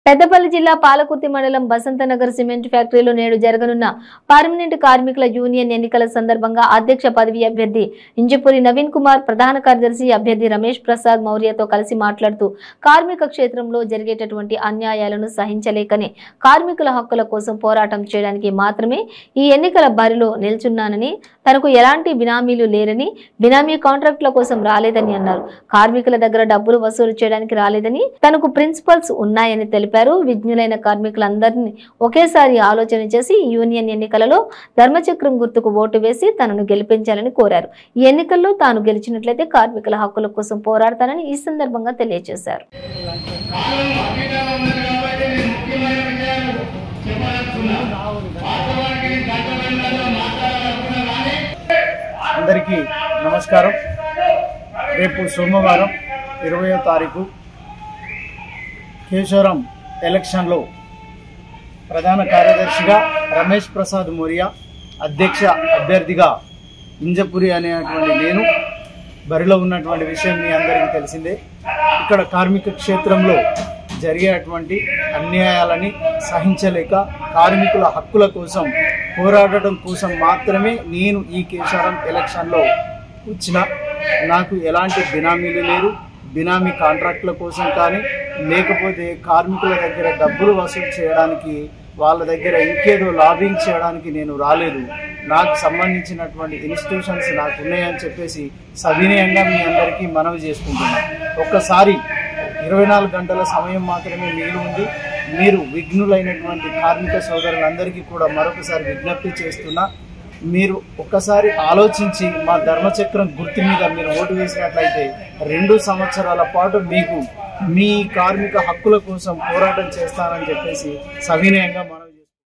పెద్దపల్లి జిల్లా పాలకుర్తి మండలం బసంతనగర్ సిమెంట్ ఫ్యాక్టరీలో నేడు జరగనున్న పర్మనెంట్ కార్మికుల యూనియన్ ఎన్నికల సందర్భంగా అధ్యక్ష పదవి అభ్యర్థి ఇంజపూరి నవీన్ కుమార్, ప్రధాన కార్యదర్శి అభ్యర్థి రమేష్ ప్రసాద్ మౌర్యతో కలిసి మాట్లాడుతూ కార్మిక క్షేత్రంలో జరిగేటటువంటి అన్యాయాలను సహించలేకనే కార్మికుల హక్కుల కోసం పోరాటం చేయడానికి మాత్రమే ఈ ఎన్నికల బరిలో నిల్చున్నానని, తనకు ఎలాంటి బినామీలు లేరని, బినామీ కాంట్రాక్టుల కోసం రాలేదని అన్నారు. కార్మికుల దగ్గర డబ్బులు వసూలు చేయడానికి రాలేదని, తనకు ప్రిన్సిపల్స్ ఉన్నాయని తెలిపారు. విజ్ఞులైన కార్మికులందరినీ ఒకేసారి ఆలోచన చేసి యూనియన్ ఎన్నికలలో ధర్మచక్రం గుర్తుకు ఓటు వేసి తనను గెలిపించాలని కోరారు. ఈ ఎన్నికల్లో తాను గెలిచినట్లయితే కార్మికుల హక్కుల కోసం పోరాడతానని ఈ సందర్భంగా తెలియజేశారు. అందరికీ నమస్కారం. రేపు సోమవారం 20వ తారీఖు కేశవరం ఎలక్షన్లో ప్రధాన కార్యదర్శిగా రమేష్ ప్రసాద్ మౌర్య, అధ్యక్ష అభ్యర్థిగా ఇంజపూరి అనేటువంటి నేను బరిలో ఉన్నటువంటి విషయం మీ అందరికీ తెలిసిందే. ఇక్కడ కార్మిక క్షేత్రంలో జరిగేటువంటి అన్యాయాలని సహించలేక కార్మికుల హక్కుల కోసం పోరాడటం కోసం మాత్రమే నేను ఈ కేశవరం ఎలక్షన్లో వచ్చిన. నాకు ఎలాంటి బినామీలు లేరు. బినామీ కాంట్రాక్టుల కోసం కానీ, లేకపోతే కార్మికుల దగ్గర డబ్బులు వసూలు చేయడానికి, వాళ్ళ దగ్గర ఇంకేదో లాబింగ్ చేయడానికి నేను రాలేదు. నాకు సంబంధించినటువంటి ఇన్స్టిట్యూషన్స్ నాకు ఉన్నాయని చెప్పేసి సవినయంగా మీ అందరికీ మనవి చేసుకుంటున్నాను. ఒక్కసారి 24 గంటల సమయం మాత్రమే మిగిలి ఉంది. మీరు విఘ్నులైనటువంటి కార్మిక సోదరులందరికీ కూడా మరొకసారి విజ్ఞప్తి చేస్తున్నా, మీరు ఒక్కసారి ఆలోచించి మా ధర్మచక్రం గుర్తు మీద మీరు ఓటు వేసినట్లయితే 2 సంవత్సరాల పాటు మీకు మీ కార్మిక హక్కుల కోసం పోరాటం చేస్తానని చెప్పేసి సవినయంగా మనవి